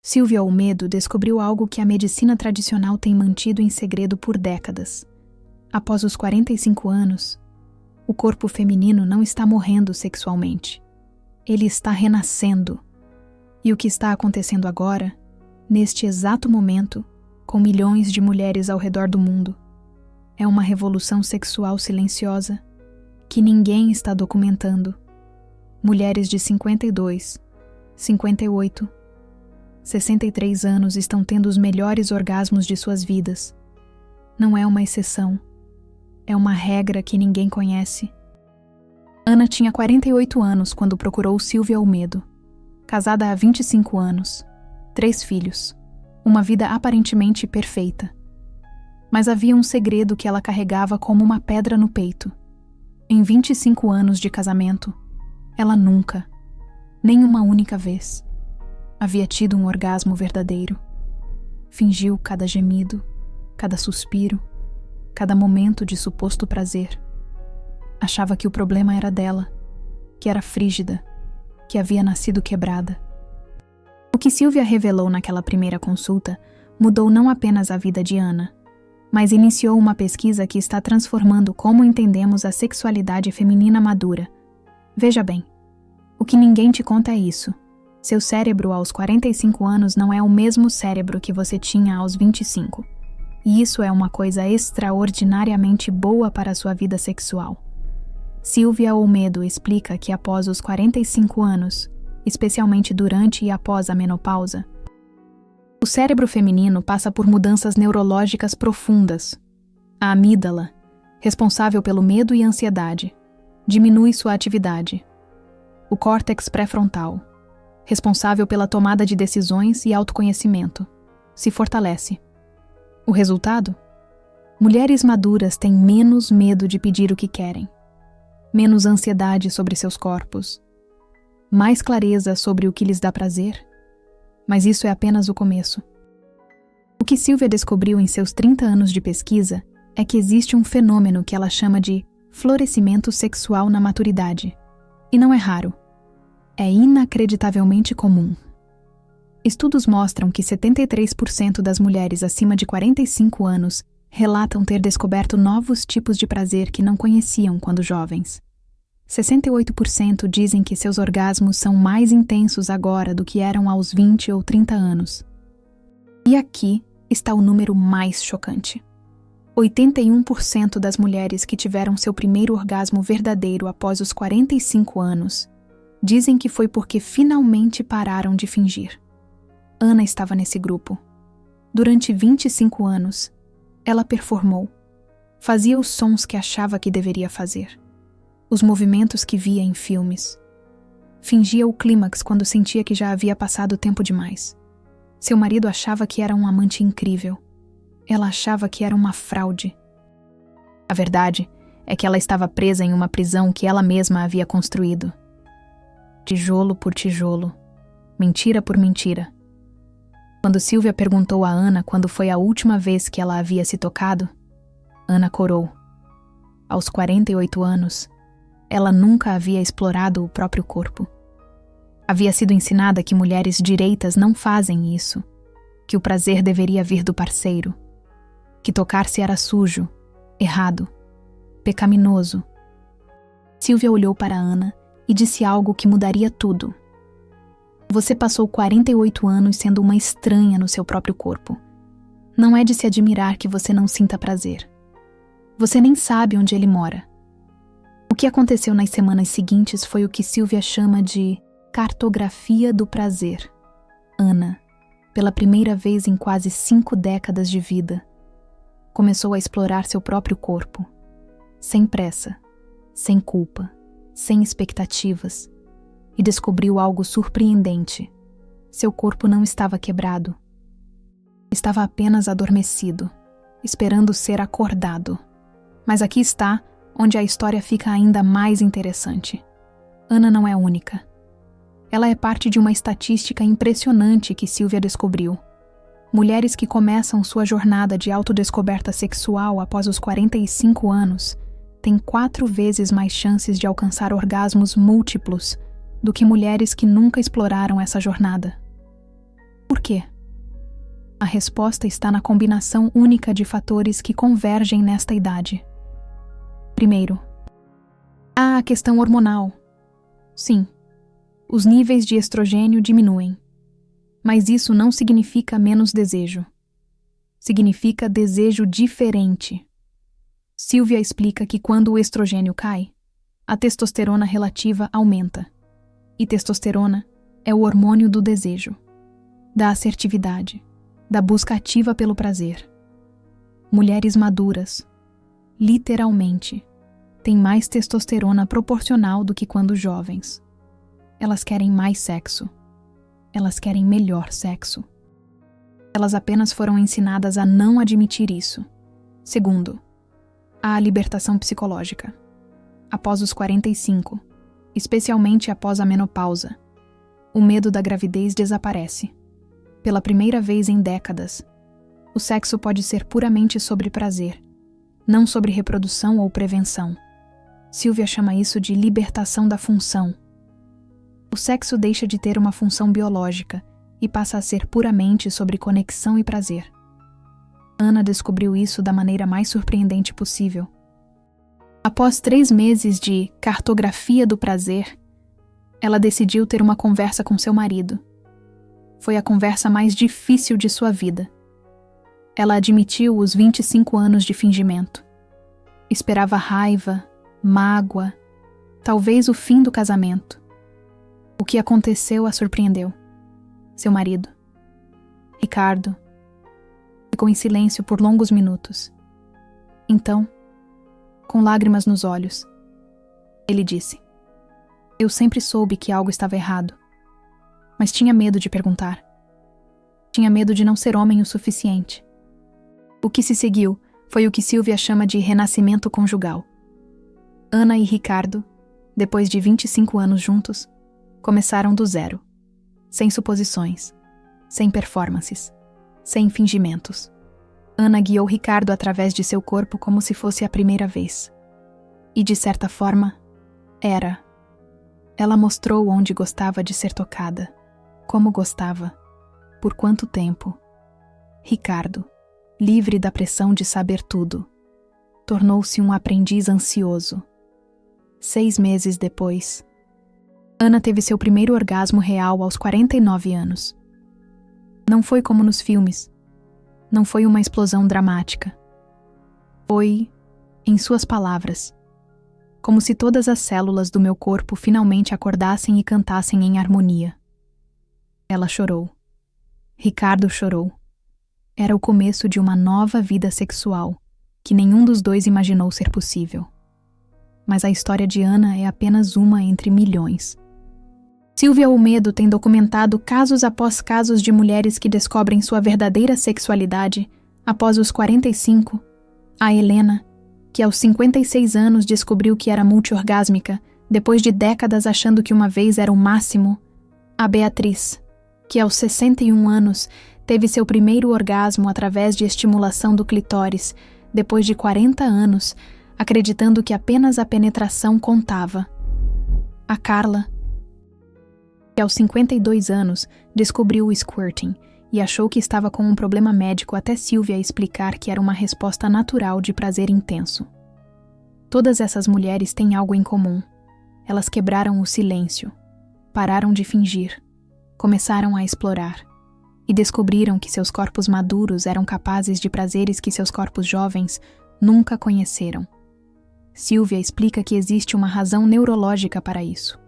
Silvia Olmedo descobriu algo que a medicina tradicional tem mantido em segredo por décadas. Após os 45 anos, o corpo feminino não está morrendo sexualmente. Ele está renascendo. E o que está acontecendo agora, neste exato momento, com milhões de mulheres ao redor do mundo, é uma revolução sexual silenciosa que ninguém está documentando. Mulheres de 52, 58, 63 anos estão tendo os melhores orgasmos de suas vidas. Não é uma exceção. É uma regra que ninguém conhece. Ana tinha 48 anos quando procurou Silvia Olmedo. Casada há 25 anos. 3 filhos. Uma vida aparentemente perfeita. Mas havia um segredo que ela carregava como uma pedra no peito. Em 25 anos de casamento, ela nunca, nem uma única vez, havia tido um orgasmo verdadeiro. Fingiu cada gemido, cada suspiro, cada momento de suposto prazer. Achava que o problema era dela, que era frígida, que havia nascido quebrada. O que Silvia revelou naquela primeira consulta mudou não apenas a vida de Ana, mas iniciou uma pesquisa que está transformando como entendemos a sexualidade feminina madura. Veja bem, o que ninguém te conta é isso. Seu cérebro aos 45 anos não é o mesmo cérebro que você tinha aos 25. E isso é uma coisa extraordinariamente boa para a sua vida sexual. Silvia Olmedo explica que após os 45 anos, especialmente durante e após a menopausa, o cérebro feminino passa por mudanças neurológicas profundas. A amígdala, responsável pelo medo e ansiedade, diminui sua atividade. O córtex pré-frontal, responsável pela tomada de decisões e autoconhecimento, se fortalece. O resultado? Mulheres maduras têm menos medo de pedir o que querem, menos ansiedade sobre seus corpos, mais clareza sobre o que lhes dá prazer. Mas isso é apenas o começo. O que Silvia descobriu em seus 30 anos de pesquisa é que existe um fenômeno que ela chama de florescimento sexual na maturidade. E não é raro. É inacreditavelmente comum. Estudos mostram que 73% das mulheres acima de 45 anos relatam ter descoberto novos tipos de prazer que não conheciam quando jovens. 68% dizem que seus orgasmos são mais intensos agora do que eram aos 20 ou 30 anos. E aqui está o número mais chocante. 81% das mulheres que tiveram seu primeiro orgasmo verdadeiro após os 45 anos dizem que foi porque finalmente pararam de fingir. Ana estava nesse grupo. Durante 25 anos, ela performou. Fazia os sons que achava que deveria fazer. Os movimentos que via em filmes. Fingia o clímax quando sentia que já havia passado tempo demais. Seu marido achava que era um amante incrível. Ela achava que era uma fraude. A verdade é que ela estava presa em uma prisão que ela mesma havia construído. Tijolo por tijolo, mentira por mentira. Quando Silvia perguntou a Ana quando foi a última vez que ela havia se tocado, Ana corou. Aos 48 anos, ela nunca havia explorado o próprio corpo. Havia sido ensinada que mulheres direitas não fazem isso, que o prazer deveria vir do parceiro, que tocar-se era sujo, errado, pecaminoso. Silvia olhou para Ana e disse algo que mudaria tudo. Você passou 48 anos sendo uma estranha no seu próprio corpo. Não é de se admirar que você não sinta prazer. Você nem sabe onde ele mora. O que aconteceu nas semanas seguintes foi o que Silvia chama de cartografia do prazer. Ana, pela primeira vez em quase 5 décadas de vida, começou a explorar seu próprio corpo, sem pressa, sem culpa, sem expectativas, e descobriu algo surpreendente. Seu corpo não estava quebrado. Estava apenas adormecido, esperando ser acordado. Mas aqui está onde a história fica ainda mais interessante. Ana não é única. Ela é parte de uma estatística impressionante que Silvia descobriu. Mulheres que começam sua jornada de autodescoberta sexual após os 45 anos têm 4 vezes mais chances de alcançar orgasmos múltiplos do que mulheres que nunca exploraram essa jornada. Por quê? A resposta está na combinação única de fatores que convergem nesta idade. Primeiro, há a questão hormonal. Sim, os níveis de estrogênio diminuem, mas isso não significa menos desejo. Significa desejo diferente. Sylvia explica que quando o estrogênio cai, a testosterona relativa aumenta. E testosterona é o hormônio do desejo, da assertividade, da busca ativa pelo prazer. Mulheres maduras, literalmente, têm mais testosterona proporcional do que quando jovens. Elas querem mais sexo. Elas querem melhor sexo. Elas apenas foram ensinadas a não admitir isso. Segundo, há a libertação psicológica. Após os 45, especialmente após a menopausa, o medo da gravidez desaparece. Pela primeira vez em décadas, o sexo pode ser puramente sobre prazer, não sobre reprodução ou prevenção. Sylvia chama isso de libertação da função. O sexo deixa de ter uma função biológica e passa a ser puramente sobre conexão e prazer. Ana descobriu isso da maneira mais surpreendente possível. Após 3 meses de cartografia do prazer, ela decidiu ter uma conversa com seu marido. Foi a conversa mais difícil de sua vida. Ela admitiu os 25 anos de fingimento. Esperava raiva, mágoa, talvez o fim do casamento. O que aconteceu a surpreendeu. Seu marido, Ricardo, ficou em silêncio por longos minutos. Então, com lágrimas nos olhos, ele disse: "Eu sempre soube que algo estava errado, mas tinha medo de perguntar. Tinha medo de não ser homem o suficiente." O que se seguiu foi o que Sylvia chama de renascimento conjugal. Ana e Ricardo, depois de 25 anos juntos, começaram do zero, sem suposições, sem performances, sem fingimentos. Ana guiou Ricardo através de seu corpo como se fosse a primeira vez. E, de certa forma, era. Ela mostrou onde gostava de ser tocada, como gostava, por quanto tempo. Ricardo, livre da pressão de saber tudo, tornou-se um aprendiz ansioso. 6 meses depois, Ana teve seu primeiro orgasmo real aos 49 anos. Não foi como nos filmes. Não foi uma explosão dramática. Foi, em suas palavras, como se todas as células do meu corpo finalmente acordassem e cantassem em harmonia. Ela chorou. Ricardo chorou. Era o começo de uma nova vida sexual, que nenhum dos dois imaginou ser possível. Mas a história de Ana é apenas uma entre milhões. Sylvia Olmedo tem documentado casos após casos de mulheres que descobrem sua verdadeira sexualidade após os 45. A Helena, que aos 56 anos descobriu que era multiorgásmica, depois de décadas achando que uma vez era o máximo. A Beatriz, que aos 61 anos teve seu primeiro orgasmo através de estimulação do clitóris, depois de 40 anos, acreditando que apenas a penetração contava. A Carla, que aos 52 anos descobriu o squirting e achou que estava com um problema médico até Sylvia explicar que era uma resposta natural de prazer intenso. Todas essas mulheres têm algo em comum. Elas quebraram o silêncio, pararam de fingir, começaram a explorar e descobriram que seus corpos maduros eram capazes de prazeres que seus corpos jovens nunca conheceram. Sylvia explica que existe uma razão neurológica para isso.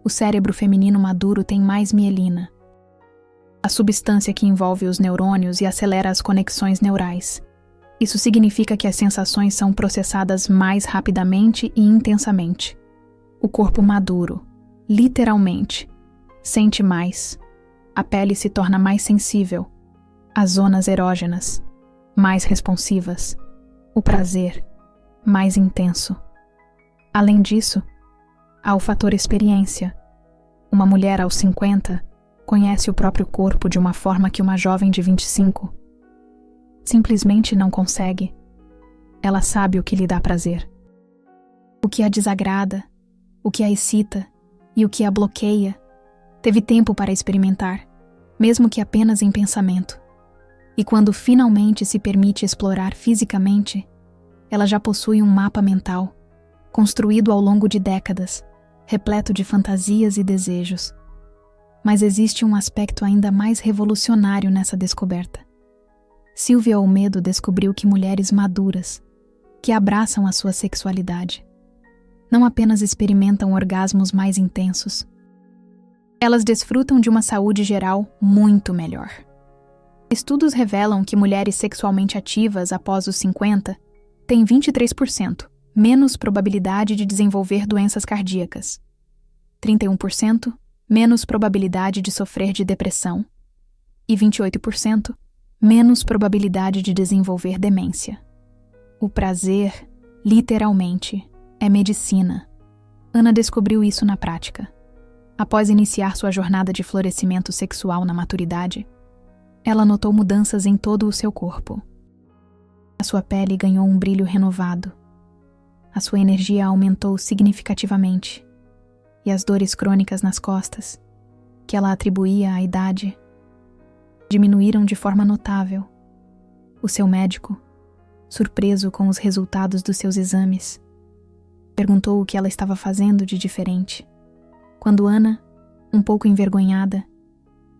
O cérebro feminino maduro tem mais mielina, a substância que envolve os neurônios e acelera as conexões neurais. Isso significa que as sensações são processadas mais rapidamente e intensamente. O corpo maduro, literalmente, sente mais. A pele se torna mais sensível. As zonas erógenas, mais responsivas. O prazer, mais intenso. Além disso, há o fator experiência. Uma mulher aos 50 conhece o próprio corpo de uma forma que uma jovem de 25 simplesmente não consegue. Ela sabe o que lhe dá prazer. O que a desagrada, o que a excita e o que a bloqueia. Teve tempo para experimentar. mesmo que apenas em pensamento. E quando finalmente se permite explorar fisicamente, ela já possui um mapa mental, construído ao longo de décadas, repleto de fantasias e desejos. Mas existe um aspecto ainda mais revolucionário nessa descoberta. Silvia Olmedo descobriu que mulheres maduras, que abraçam a sua sexualidade, não apenas experimentam orgasmos mais intensos, elas desfrutam de uma saúde geral muito melhor. Estudos revelam que mulheres sexualmente ativas após os 50 têm 23% menos probabilidade de desenvolver doenças cardíacas, 31% menos probabilidade de sofrer de depressão e 28% menos probabilidade de desenvolver demência. O prazer, literalmente, é medicina. Ana descobriu isso na prática. Após iniciar sua jornada de florescimento sexual na maturidade, ela notou mudanças em todo o seu corpo. A sua pele ganhou um brilho renovado. A sua energia aumentou significativamente. E as dores crônicas nas costas, que ela atribuía à idade, diminuíram de forma notável. O seu médico, surpreso com os resultados dos seus exames, perguntou o que ela estava fazendo de diferente. Quando Ana, um pouco envergonhada,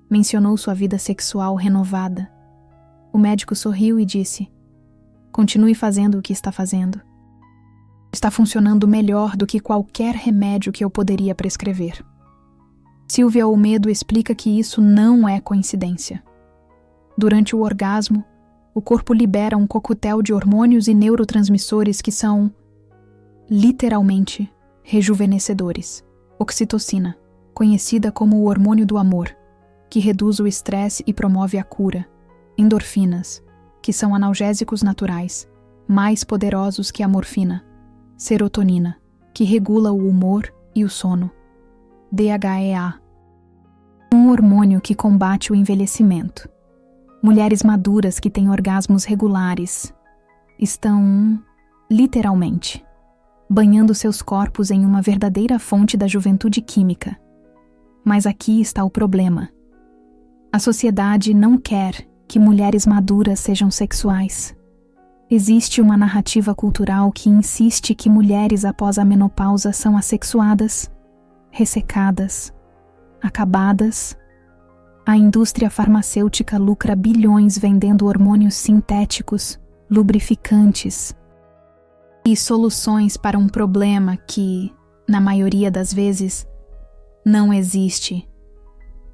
mencionou sua vida sexual renovada, o médico sorriu e disse: "Continue fazendo o que está fazendo. Está funcionando melhor do que qualquer remédio que eu poderia prescrever." Silvia Olmedo explica que isso não é coincidência. Durante o orgasmo, o corpo libera um coquetel de hormônios e neurotransmissores que são, literalmente, rejuvenescedores. Oxitocina, conhecida como o hormônio do amor, que reduz o estresse e promove a cura. Endorfinas, que são analgésicos naturais, mais poderosos que a morfina. Serotonina, que regula o humor e o sono. DHEA, um hormônio que combate o envelhecimento. Mulheres maduras que têm orgasmos regulares estão, literalmente, banhando seus corpos em uma verdadeira fonte da juventude química. Mas aqui está o problema. A sociedade não quer que mulheres maduras sejam sexuais. Existe uma narrativa cultural que insiste que mulheres após a menopausa são assexuadas, ressecadas, acabadas. A indústria farmacêutica lucra bilhões vendendo hormônios sintéticos, lubrificantes e soluções para um problema que, na maioria das vezes, não existe.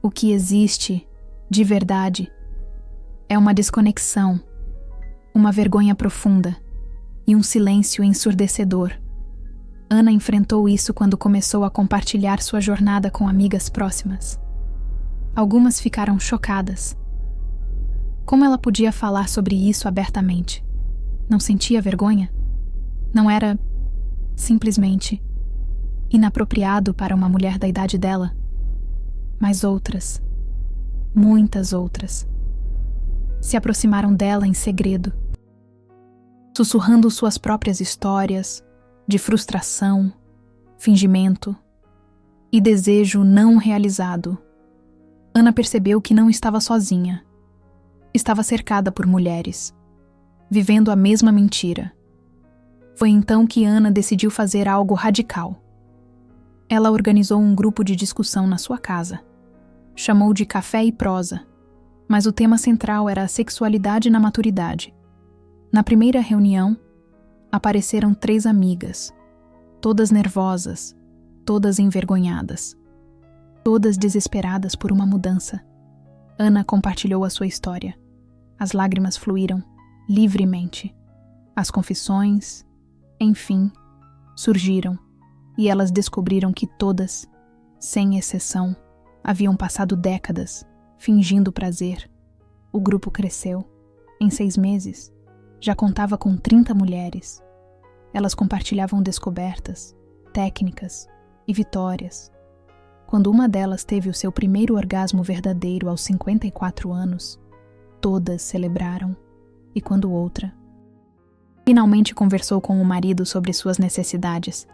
O que existe, de verdade, é uma desconexão, uma vergonha profunda e um silêncio ensurdecedor. Ana enfrentou isso quando começou a compartilhar sua jornada com amigas próximas. Algumas ficaram chocadas. Como ela podia falar sobre isso abertamente? Não sentia vergonha? Não era, simplesmente, inapropriado para uma mulher da idade dela? Mas outras, muitas outras, se aproximaram dela em segredo, sussurrando suas próprias histórias de frustração, fingimento e desejo não realizado. Ana percebeu que não estava sozinha. Estava cercada por mulheres, vivendo a mesma mentira. Foi então que Ana decidiu fazer algo radical. Ela organizou um grupo de discussão na sua casa. Chamou de Café e Prosa, mas o tema central era a sexualidade na maturidade. Na primeira reunião, apareceram 3 amigas, todas nervosas, todas envergonhadas, todas desesperadas por uma mudança. Ana compartilhou a sua história. As lágrimas fluíram livremente. As confissões, enfim, surgiram, e elas descobriram que todas, sem exceção, haviam passado décadas fingindo prazer. O grupo cresceu. Em 6 meses, já contava com 30 mulheres. Elas compartilhavam descobertas, técnicas e vitórias. Quando uma delas teve o seu primeiro orgasmo verdadeiro aos 54 anos, todas celebraram. E quando outra finalmente conversou com o marido sobre suas necessidades,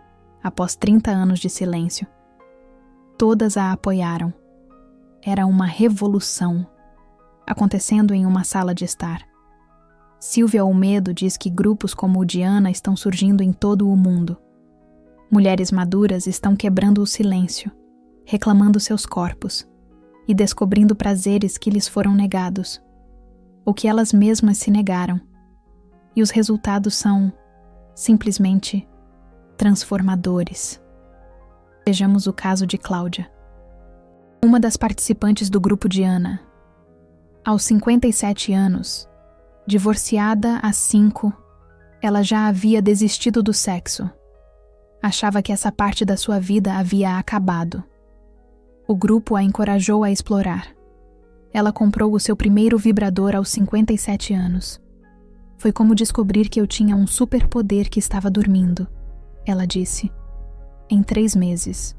após 30 anos de silêncio, todas a apoiaram. era uma revolução acontecendo em uma sala de estar. Silvia Olmedo diz que grupos como o Diana estão surgindo em todo o mundo. Mulheres maduras estão quebrando o silêncio, reclamando seus corpos e descobrindo prazeres que lhes foram negados, ou que elas mesmas se negaram. E os resultados são, simplesmente, transformadores. Vejamos o caso de Cláudia, uma das participantes do grupo Diana. Aos 57 anos, divorciada há 5, ela já havia desistido do sexo. Achava que essa parte da sua vida havia acabado. O grupo a encorajou a explorar. Ela comprou o seu primeiro vibrador aos 57 anos. Foi como descobrir que eu tinha um superpoder que estava dormindo, ela disse. Em 3 meses.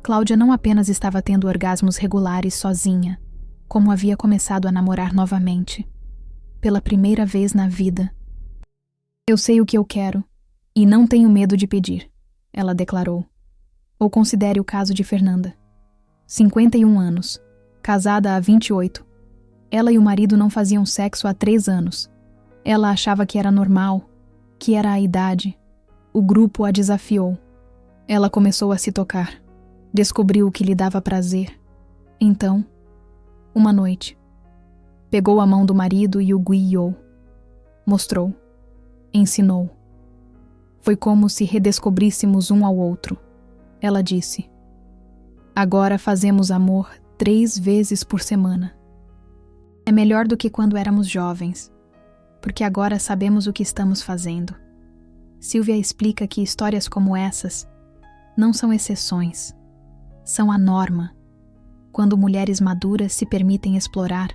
Cláudia não apenas estava tendo orgasmos regulares sozinha, como havia começado a namorar novamente. Pela primeira vez na vida. Eu sei o que eu quero, e não tenho medo de pedir, ela declarou. Ou considere o caso de Fernanda. 51 anos, casada há 28. Ela e o marido não faziam sexo há 3 anos. Ela achava que era normal, que era a idade. O grupo a desafiou. Ela começou a se tocar. Descobriu o que lhe dava prazer. Então, uma noite, pegou a mão do marido e o guiou. Mostrou. Ensinou. Foi como se redescobríssemos um ao outro. Ela disse: agora fazemos amor 3 vezes por semana. É melhor do que quando éramos jovens, porque agora sabemos o que estamos fazendo. Silvia explica que histórias como essas não são exceções, são a norma. Quando mulheres maduras se permitem explorar,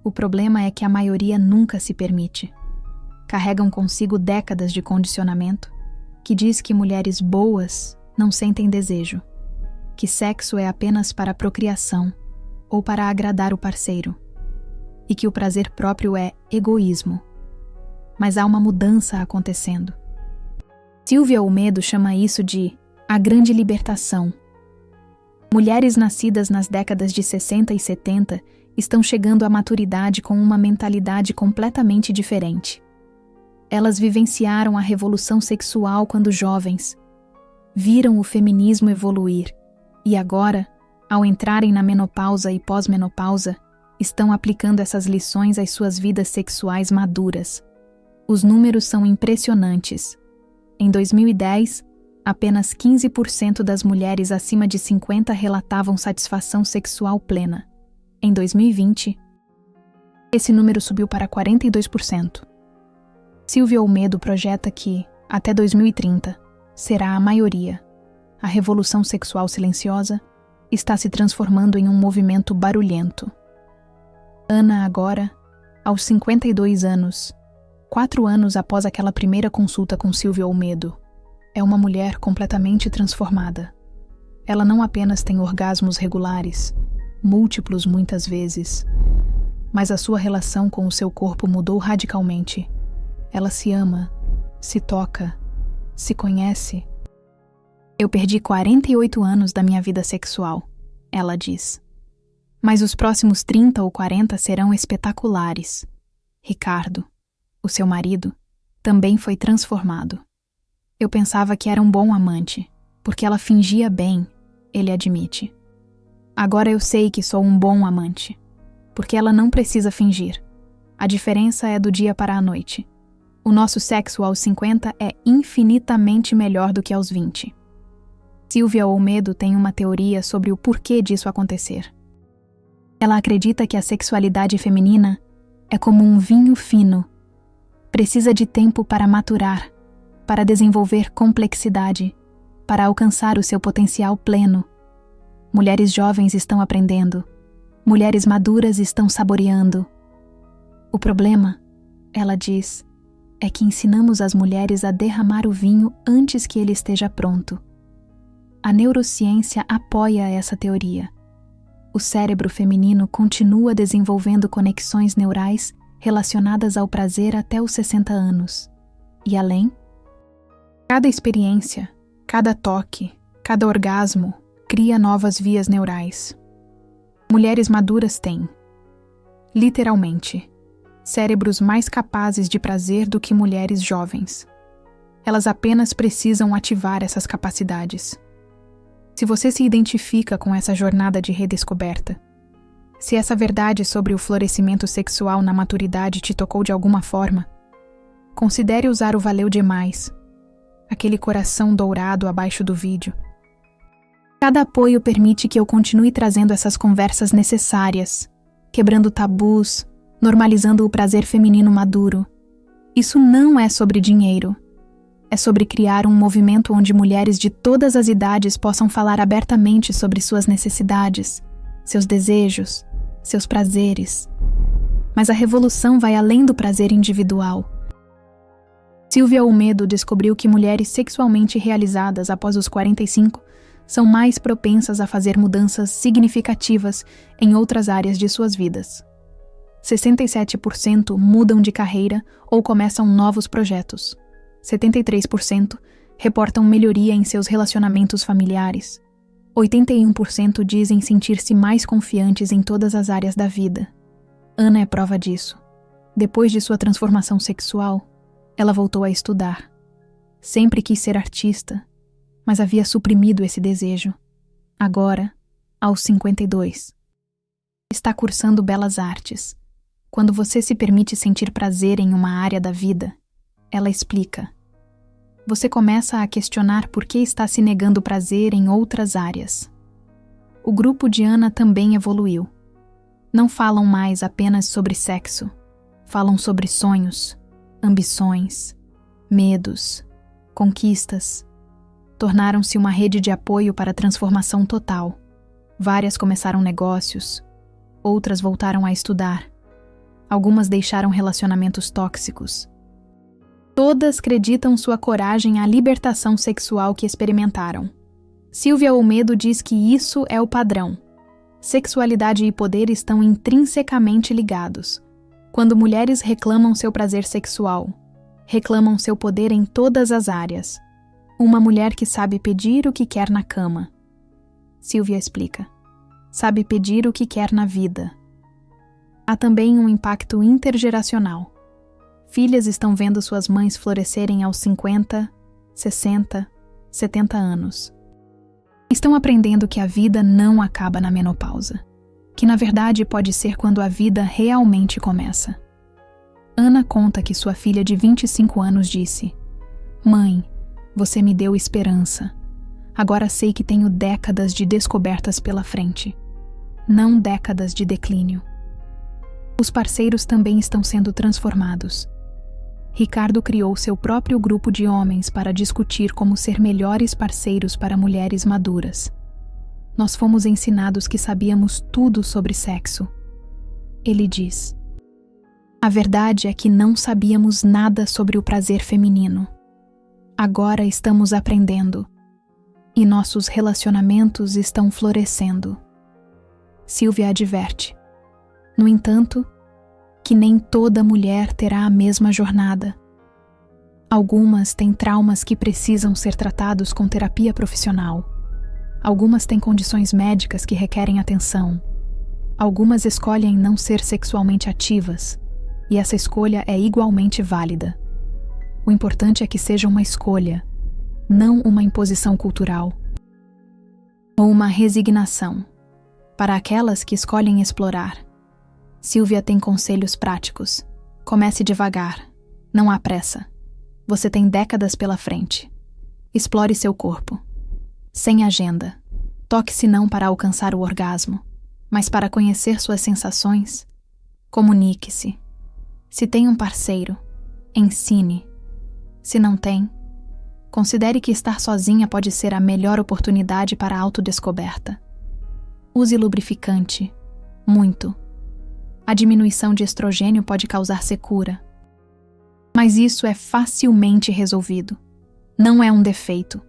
o problema é que a maioria nunca se permite. Carregam consigo décadas de condicionamento que diz que mulheres boas não sentem desejo, que sexo é apenas para a procriação ou para agradar o parceiro, e que o prazer próprio é egoísmo. Mas há uma mudança acontecendo. Silvia Olmedo chama isso de a grande libertação. Mulheres nascidas nas décadas de 60 e 70 estão chegando à maturidade com uma mentalidade completamente diferente. Elas vivenciaram a revolução sexual quando jovens, viram o feminismo evoluir e agora, ao entrarem na menopausa e pós-menopausa, estão aplicando essas lições às suas vidas sexuais maduras. Os números são impressionantes. Em 2010, apenas 15% das mulheres acima de 50 relatavam satisfação sexual plena. Em 2020, esse número subiu para 42%. Silvia Olmedo projeta que, até 2030, será a maioria. A revolução sexual silenciosa está se transformando em um movimento barulhento. Ana agora, aos 52 anos, 4 anos após aquela primeira consulta com Silvia Olmedo, é uma mulher completamente transformada. Ela não apenas tem orgasmos regulares, múltiplos muitas vezes, mas a sua relação com o seu corpo mudou radicalmente. Ela se ama, se toca, se conhece. Eu perdi 48 anos da minha vida sexual, ela diz. Mas os próximos 30 ou 40 serão espetaculares. Ricardo, o seu marido, também foi transformado. Eu pensava que era um bom amante, porque ela fingia bem, ele admite. Agora eu sei que sou um bom amante, porque ela não precisa fingir. A diferença é do dia para a noite. O nosso sexo aos 50 é infinitamente melhor do que aos 20. Silvia Olmedo tem uma teoria sobre o porquê disso acontecer. Ela acredita que a sexualidade feminina é como um vinho fino. Precisa de tempo para maturar, para desenvolver complexidade, para alcançar o seu potencial pleno. Mulheres jovens estão aprendendo. Mulheres maduras estão saboreando. O problema, ela diz, é que ensinamos as mulheres a derramar o vinho antes que ele esteja pronto. A neurociência apoia essa teoria. O cérebro feminino continua desenvolvendo conexões neurais relacionadas ao prazer até os 60 anos. E além, cada experiência, cada toque, cada orgasmo cria novas vias neurais. Mulheres maduras têm, literalmente, cérebros mais capazes de prazer do que mulheres jovens. Elas apenas precisam ativar essas capacidades. Se você se identifica com essa jornada de redescoberta, se essa verdade sobre o florescimento sexual na maturidade te tocou de alguma forma, considere usar o valeu demais, aquele coração dourado abaixo do vídeo. Cada apoio permite que eu continue trazendo essas conversas necessárias, quebrando tabus, normalizando o prazer feminino maduro. Isso não é sobre dinheiro. É sobre criar um movimento onde mulheres de todas as idades possam falar abertamente sobre suas necessidades, seus desejos, seus prazeres. Mas a revolução vai além do prazer individual. Silvia Olmedo descobriu que mulheres sexualmente realizadas após os 45 são mais propensas a fazer mudanças significativas em outras áreas de suas vidas. 67% mudam de carreira ou começam novos projetos. 73% reportam melhoria em seus relacionamentos familiares. 81% dizem sentir-se mais confiantes em todas as áreas da vida. Ana é prova disso. Depois de sua transformação sexual, ela voltou a estudar. Sempre quis ser artista, mas havia suprimido esse desejo. Agora, aos 52, está cursando belas artes. Quando você se permite sentir prazer em uma área da vida, ela explica. Você começa a questionar por que está se negando prazer em outras áreas. O grupo de Ana também evoluiu. Não falam mais apenas sobre sexo. Falam sobre sonhos, ambições, medos, conquistas. Tornaram-se uma rede de apoio para a transformação total. Várias começaram negócios, outras voltaram a estudar. Algumas deixaram relacionamentos tóxicos. Todas acreditam sua coragem à libertação sexual que experimentaram. Silvia Olmedo diz que isso é o padrão. Sexualidade e poder estão intrinsecamente ligados. Quando mulheres reclamam seu prazer sexual, reclamam seu poder em todas as áreas. Uma mulher que sabe pedir o que quer na cama. Silvia explica. Sabe pedir o que quer na vida. Há também um impacto intergeracional. Filhas estão vendo suas mães florescerem aos 50, 60, 70 anos. Estão aprendendo que a vida não acaba na menopausa. Que na verdade pode ser quando a vida realmente começa. Ana conta que sua filha de 25 anos disse: Mãe, você me deu esperança. Agora sei que tenho décadas de descobertas pela frente. Não décadas de declínio. Os parceiros também estão sendo transformados. Ricardo criou seu próprio grupo de homens para discutir como ser melhores parceiros para mulheres maduras. Nós fomos ensinados que sabíamos tudo sobre sexo. Ele diz: a verdade é que não sabíamos nada sobre o prazer feminino. Agora estamos aprendendo. E nossos relacionamentos estão florescendo. Silvia adverte. No entanto, que nem toda mulher terá a mesma jornada. Algumas têm traumas que precisam ser tratados com terapia profissional. Algumas têm condições médicas que requerem atenção. Algumas escolhem não ser sexualmente ativas, e essa escolha é igualmente válida. O importante é que seja uma escolha, não uma imposição cultural. Ou uma resignação. Para aquelas que escolhem explorar, Silvia tem conselhos práticos. Comece devagar. Não há pressa. Você tem décadas pela frente. Explore seu corpo. Sem agenda. Toque-se não para alcançar o orgasmo, mas para conhecer suas sensações. Comunique-se. Se tem um parceiro, ensine. Se não tem, considere que estar sozinha pode ser a melhor oportunidade para a autodescoberta. Use lubrificante. Muito. A diminuição de estrogênio pode causar secura. Mas isso é facilmente resolvido. Não é um defeito.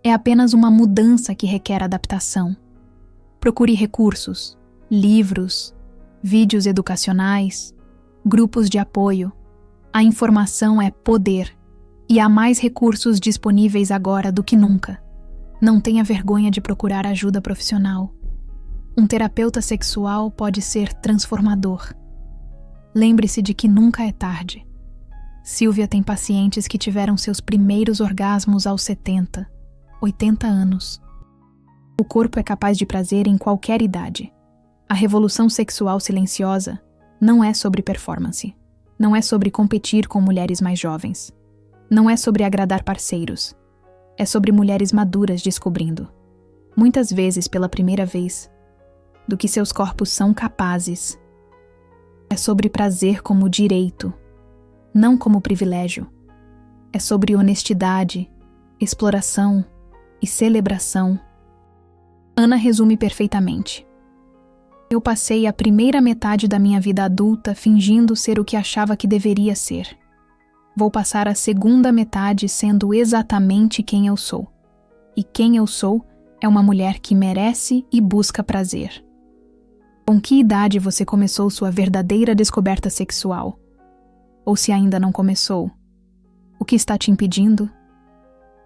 É apenas uma mudança que requer adaptação. Procure recursos, livros, vídeos educacionais, grupos de apoio. A informação é poder e há mais recursos disponíveis agora do que nunca. Não tenha vergonha de procurar ajuda profissional. Um terapeuta sexual pode ser transformador. Lembre-se de que nunca é tarde. Silvia tem pacientes que tiveram seus primeiros orgasmos aos 70, 80 anos. O corpo é capaz de prazer em qualquer idade. A revolução sexual silenciosa não é sobre performance. Não é sobre competir com mulheres mais jovens. Não é sobre agradar parceiros. É sobre mulheres maduras descobrindo, muitas vezes pela primeira vez, do que seus corpos são capazes. É sobre prazer como direito, não como privilégio. É sobre honestidade, exploração e celebração. Ana resume perfeitamente. Eu passei a primeira metade da minha vida adulta fingindo ser o que achava que deveria ser. Vou passar a segunda metade sendo exatamente quem eu sou. E quem eu sou é uma mulher que merece e busca prazer. Com que idade você começou sua verdadeira descoberta sexual? Ou se ainda não começou, o que está te impedindo?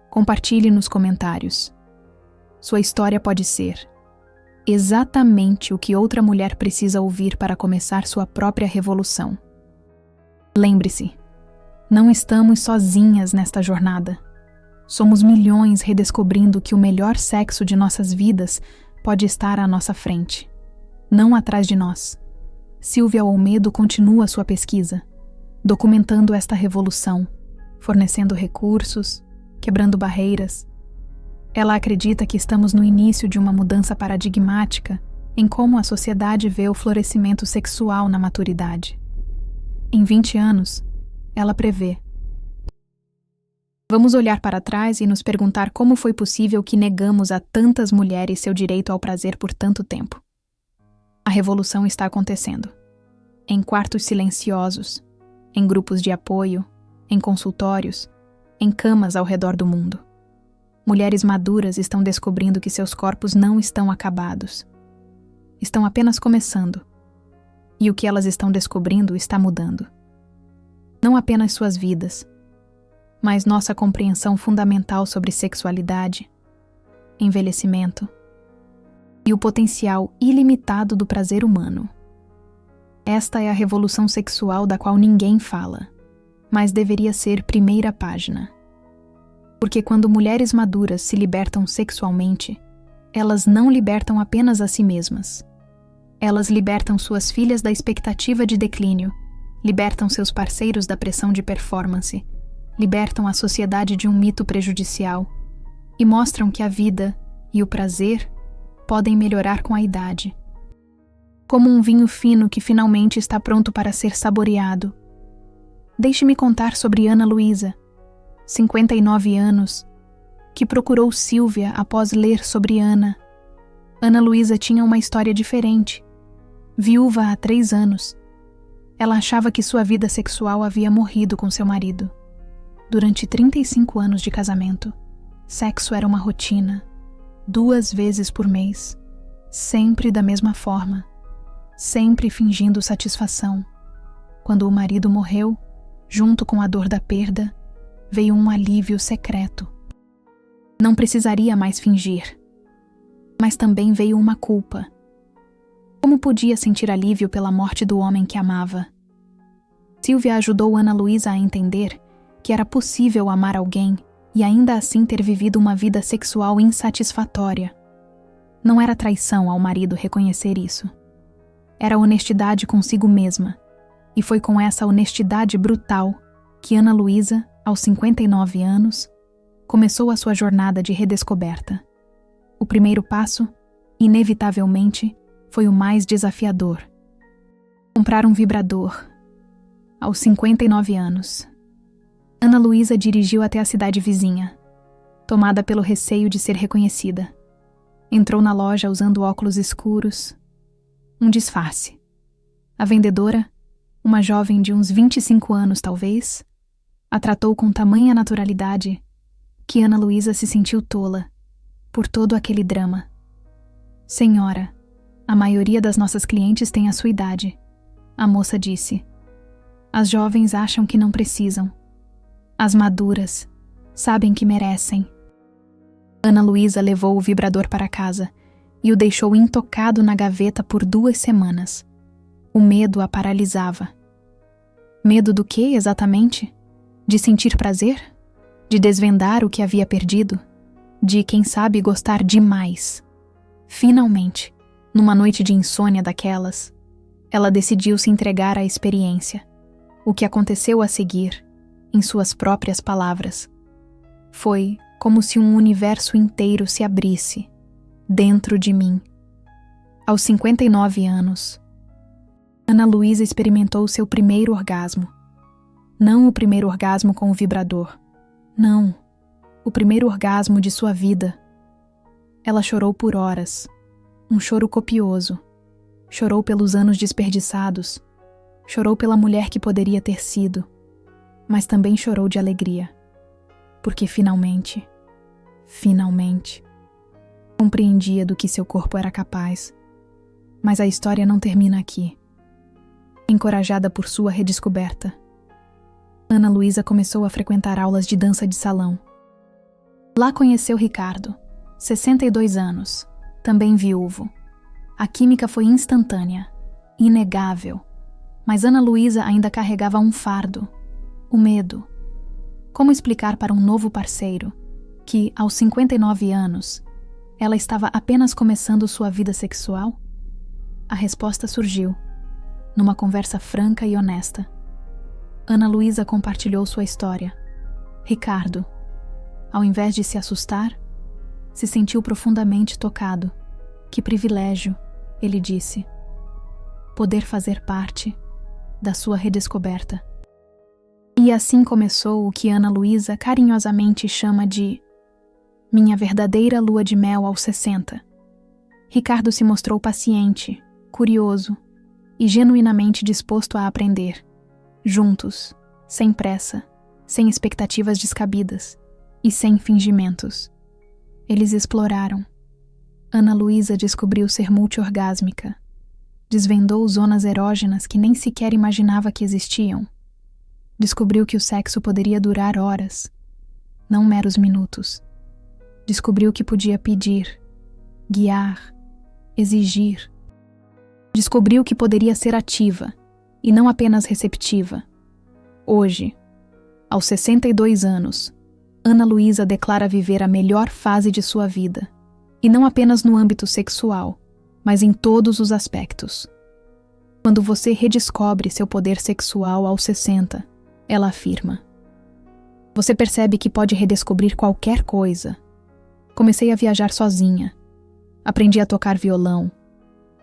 Compartilhe nos comentários. Sua história pode ser exatamente o que outra mulher precisa ouvir para começar sua própria revolução. Lembre-se, não estamos sozinhas nesta jornada. Somos milhões redescobrindo que o melhor sexo de nossas vidas pode estar à nossa frente, não atrás de nós. Silvia Olmedo continua sua pesquisa, documentando esta revolução, fornecendo recursos, quebrando barreiras. Ela acredita que estamos no início de uma mudança paradigmática em como a sociedade vê o florescimento sexual na maturidade. Em 20 anos, ela prevê. Vamos olhar para trás e nos perguntar como foi possível que negamos a tantas mulheres seu direito ao prazer por tanto tempo. A revolução está acontecendo. Em quartos silenciosos, em grupos de apoio, em consultórios, em camas ao redor do mundo. Mulheres maduras estão descobrindo que seus corpos não estão acabados. Estão apenas começando. E o que elas estão descobrindo está mudando. Não apenas suas vidas, mas nossa compreensão fundamental sobre sexualidade, envelhecimento e o potencial ilimitado do prazer humano. Esta é a revolução sexual da qual ninguém fala, mas deveria ser primeira página. Porque quando mulheres maduras se libertam sexualmente, elas não libertam apenas a si mesmas. Elas libertam suas filhas da expectativa de declínio, libertam seus parceiros da pressão de performance, libertam a sociedade de um mito prejudicial e mostram que a vida e o prazer podem melhorar com a idade. Como um vinho fino que finalmente está pronto para ser saboreado. Deixe-me contar sobre Ana Luísa, 59 anos, que procurou Silvia após ler sobre Ana. Ana Luísa tinha uma história diferente. Viúva há 3 anos. Ela achava que sua vida sexual havia morrido com seu marido. Durante 35 anos de casamento, sexo era uma rotina, 2 vezes por mês, sempre da mesma forma, sempre fingindo satisfação. Quando o marido morreu, junto com a dor da perda, veio um alívio secreto. Não precisaria mais fingir. Mas também veio uma culpa. Como podia sentir alívio pela morte do homem que amava? Silvia ajudou Ana Luísa a entender que era possível amar alguém e ainda assim ter vivido uma vida sexual insatisfatória. Não era traição ao marido reconhecer isso. Era honestidade consigo mesma, e foi com essa honestidade brutal que Ana Luísa, aos 59 anos, começou a sua jornada de redescoberta. O primeiro passo, inevitavelmente, foi o mais desafiador. Comprar um vibrador. Aos 59 anos. Ana Luísa dirigiu até a cidade vizinha, tomada pelo receio de ser reconhecida. Entrou na loja usando óculos escuros, um disfarce. A vendedora, uma jovem de uns 25 anos talvez, a tratou com tamanha naturalidade que Ana Luísa se sentiu tola por todo aquele drama. Senhora, a maioria das nossas clientes tem a sua idade, a moça disse. As jovens acham que não precisam. As maduras sabem que merecem. Ana Luísa levou o vibrador para casa e o deixou intocado na gaveta por 2 semanas. O medo a paralisava. Medo do quê, exatamente? De sentir prazer? De desvendar o que havia perdido? De, quem sabe, gostar demais? Finalmente, numa noite de insônia daquelas, ela decidiu se entregar à experiência. O que aconteceu a seguir, em suas próprias palavras, foi como se um universo inteiro se abrisse dentro de mim. Aos 59 anos, Ana Luísa experimentou seu primeiro orgasmo. Não o primeiro orgasmo com o vibrador. Não, o primeiro orgasmo de sua vida. Ela chorou por horas, um choro copioso. Chorou pelos anos desperdiçados. Chorou pela mulher que poderia ter sido. Mas também chorou de alegria. Porque finalmente, compreendia do que seu corpo era capaz. Mas a história não termina aqui. Encorajada por sua redescoberta, Ana Luísa começou a frequentar aulas de dança de salão. Lá conheceu Ricardo, 62 anos, também viúvo. A química foi instantânea, inegável, mas Ana Luísa ainda carregava um fardo, o medo. Como explicar para um novo parceiro que, aos 59 anos, ela estava apenas começando sua vida sexual? A resposta surgiu, numa conversa franca e honesta. Ana Luísa compartilhou sua história. Ricardo, ao invés de se assustar, se sentiu profundamente tocado. Que privilégio, ele disse, poder fazer parte da sua redescoberta. E assim começou o que Ana Luísa carinhosamente chama de minha verdadeira lua de mel aos 60. Ricardo se mostrou paciente, curioso e genuinamente disposto a aprender. Juntos, sem pressa, sem expectativas descabidas e sem fingimentos. Eles exploraram. Ana Luísa descobriu ser multiorgásmica. Desvendou zonas erógenas que nem sequer imaginava que existiam. Descobriu que o sexo poderia durar horas, não meros minutos. Descobriu que podia pedir, guiar, exigir. Descobriu que poderia ser ativa e não apenas receptiva. Hoje, aos 62 anos, Ana Luísa declara viver a melhor fase de sua vida, e não apenas no âmbito sexual, mas em todos os aspectos. Quando você redescobre seu poder sexual aos 60, ela afirma: você percebe que pode redescobrir qualquer coisa. Comecei a viajar sozinha. Aprendi a tocar violão.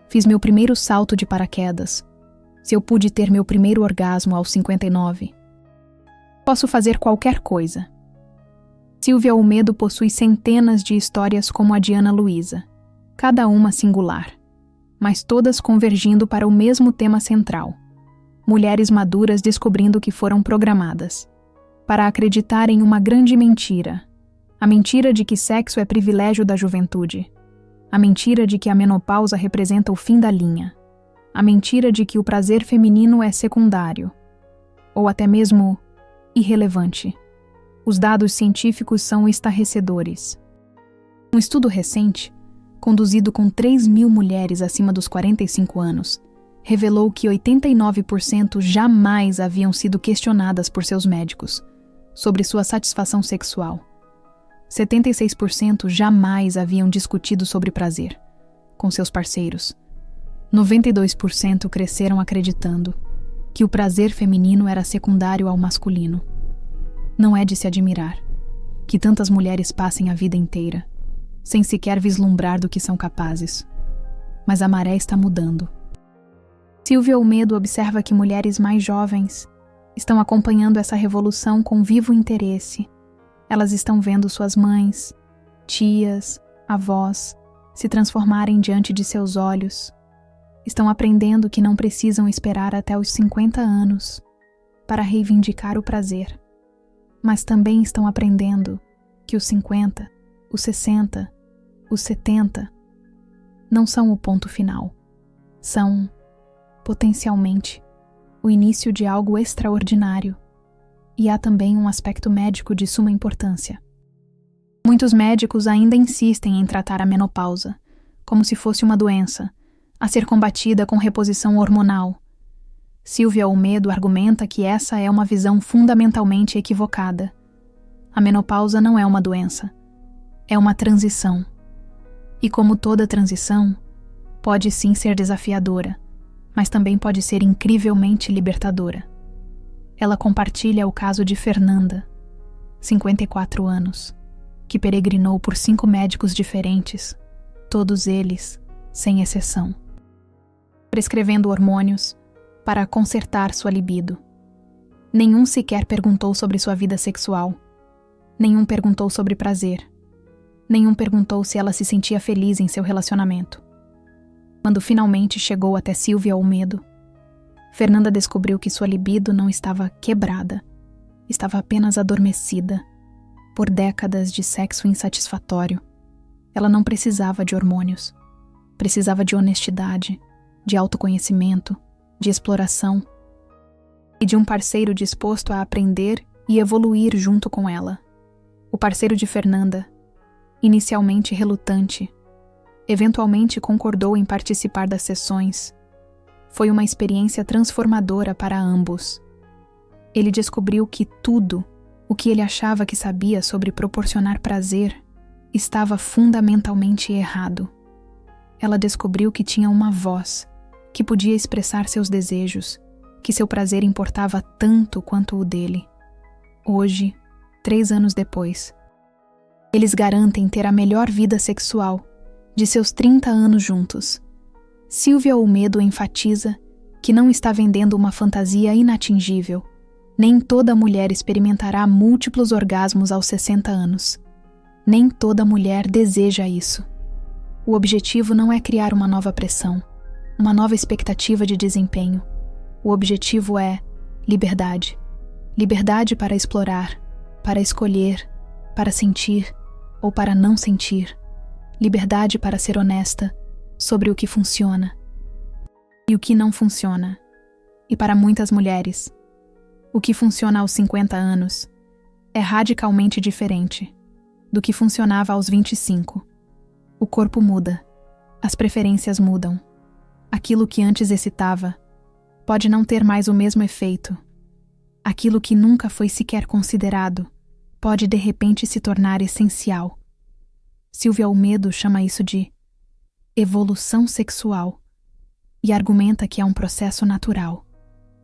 Fiz meu primeiro salto de paraquedas. Se eu pude ter meu primeiro orgasmo aos 59. Posso fazer qualquer coisa. Silvia Olmedo possui centenas de histórias como a de Ana Luísa, cada uma singular, mas todas convergindo para o mesmo tema central: mulheres maduras descobrindo que foram programadas para acreditar em uma grande mentira, a mentira de que sexo é privilégio da juventude, a mentira de que a menopausa representa o fim da linha, a mentira de que o prazer feminino é secundário, ou até mesmo irrelevante. Os dados científicos são estarrecedores. Um estudo recente, conduzido com 3.000 mulheres acima dos 45 anos, revelou que 89% jamais haviam sido questionadas por seus médicos sobre sua satisfação sexual. 76% jamais haviam discutido sobre prazer com seus parceiros. 92% cresceram acreditando que o prazer feminino era secundário ao masculino. Não é de se admirar que tantas mulheres passem a vida inteira sem sequer vislumbrar do que são capazes. Mas a maré está mudando. Silvia Olmedo observa que mulheres mais jovens estão acompanhando essa revolução com vivo interesse. Elas estão vendo suas mães, tias, avós se transformarem diante de seus olhos. Estão aprendendo que não precisam esperar até os 50 anos para reivindicar o prazer. Mas também estão aprendendo que os 50, os 60, os 70 não são o ponto final. São, potencialmente, o início de algo extraordinário. E há também um aspecto médico de suma importância. Muitos médicos ainda insistem em tratar a menopausa como se fosse uma doença, a ser combatida com reposição hormonal. Silvia Olmedo argumenta que essa é uma visão fundamentalmente equivocada. A menopausa não é uma doença, é uma transição. E como toda transição, pode sim ser desafiadora, mas também pode ser incrivelmente libertadora. Ela compartilha o caso de Fernanda, 54 anos, que peregrinou por 5 médicos diferentes, todos eles, sem exceção, prescrevendo hormônios para consertar sua libido. Nenhum sequer perguntou sobre sua vida sexual. Nenhum perguntou sobre prazer. Nenhum perguntou se ela se sentia feliz em seu relacionamento. Quando finalmente chegou até Silvia Olmedo, Fernanda descobriu que sua libido não estava quebrada, estava apenas adormecida por décadas de sexo insatisfatório. Ela não precisava de hormônios, precisava de honestidade, de autoconhecimento, de exploração e de um parceiro disposto a aprender e evoluir junto com ela. O parceiro de Fernanda, inicialmente relutante, eventualmente concordou em participar das sessões. Foi uma experiência transformadora para ambos. Ele descobriu que tudo o que ele achava que sabia sobre proporcionar prazer estava fundamentalmente errado. Ela descobriu que tinha uma voz, que podia expressar seus desejos, que seu prazer importava tanto quanto o dele. Hoje, 3 anos depois, eles garantem ter a melhor vida sexual de seus 30 anos juntos. Silvia Olmedo enfatiza que não está vendendo uma fantasia inatingível. Nem toda mulher experimentará múltiplos orgasmos aos 60 anos. Nem toda mulher deseja isso. O objetivo não é criar uma nova pressão, uma nova expectativa de desempenho. O objetivo é liberdade. Liberdade para explorar, para escolher, para sentir ou para não sentir. Liberdade para ser honesta sobre o que funciona e o que não funciona. E para muitas mulheres, o que funciona aos 50 anos é radicalmente diferente do que funcionava aos 25. O corpo muda, as preferências mudam. Aquilo que antes excitava pode não ter mais o mesmo efeito. Aquilo que nunca foi sequer considerado pode de repente se tornar essencial. Silvia Olmedo chama isso de evolução sexual e argumenta que é um processo natural,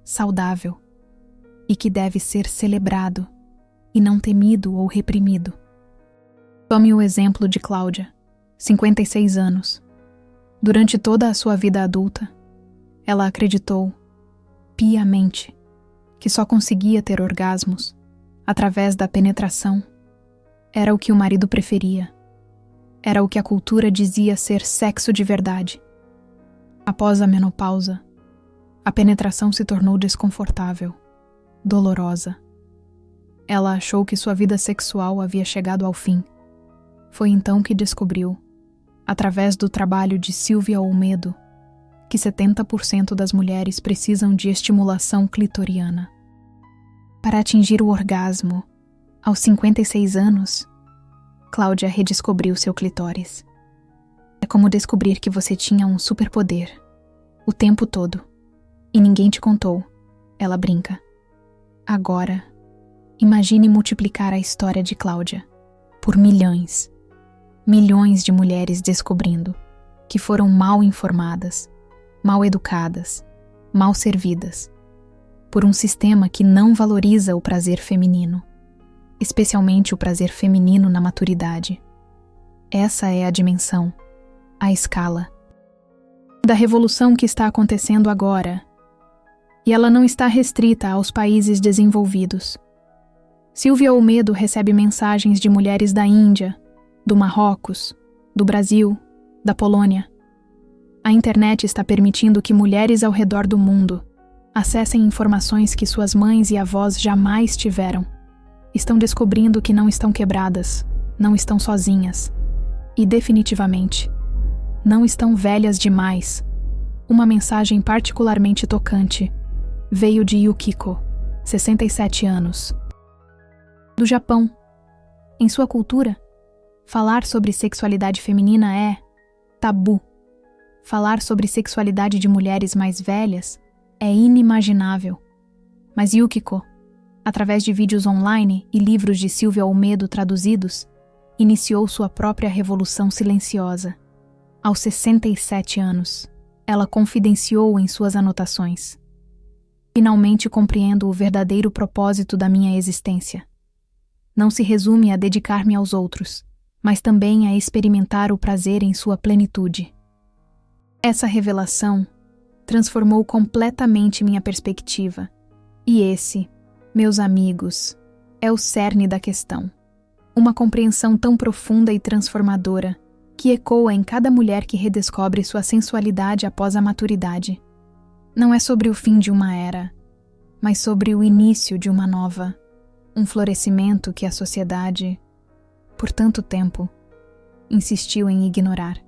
saudável e que deve ser celebrado e não temido ou reprimido. Tome o exemplo de Cláudia, 56 anos. Durante toda a sua vida adulta, ela acreditou, piamente, que só conseguia ter orgasmos através da penetração. Era o que o marido preferia. Era o que a cultura dizia ser sexo de verdade. Após a menopausa, a penetração se tornou desconfortável, dolorosa. Ela achou que sua vida sexual havia chegado ao fim. Foi então que descobriu, através do trabalho de Silvia Olmedo, que 70% das mulheres precisam de estimulação clitoriana. Para atingir o orgasmo, aos 56 anos, Cláudia redescobriu seu clitóris. É como descobrir que você tinha um superpoder, o tempo todo, e ninguém te contou, ela brinca. Agora, imagine multiplicar a história de Cláudia por milhões de mulheres descobrindo que foram mal informadas, mal educadas, mal servidas, por um sistema que não valoriza o prazer feminino, especialmente o prazer feminino na maturidade. Essa é a dimensão, a escala, da revolução que está acontecendo agora, e ela não está restrita aos países desenvolvidos. Silvia Olmedo recebe mensagens de mulheres da Índia, do Marrocos, do Brasil, da Polônia. A internet está permitindo que mulheres ao redor do mundo acessem informações que suas mães e avós jamais tiveram. Estão descobrindo que não estão quebradas, não estão sozinhas. E definitivamente, não estão velhas demais. Uma mensagem particularmente tocante veio de Yukiko, 67 anos. Do Japão. Em sua cultura, falar sobre sexualidade feminina é, tabu. Falar sobre sexualidade de mulheres mais velhas é inimaginável. Mas Yukiko, através de vídeos online e livros de Silvia Olmedo traduzidos, iniciou sua própria revolução silenciosa. Aos 67 anos, ela confidenciou em suas anotações: finalmente compreendo o verdadeiro propósito da minha existência. Não se resume a dedicar-me aos outros, mas também a experimentar o prazer em sua plenitude. Essa revelação transformou completamente minha perspectiva. E esse, meus amigos, é o cerne da questão. Uma compreensão tão profunda e transformadora que ecoa em cada mulher que redescobre sua sensualidade após a maturidade. Não é sobre o fim de uma era, mas sobre o início de uma nova, um florescimento que a sociedade, por tanto tempo, insistiu em ignorar.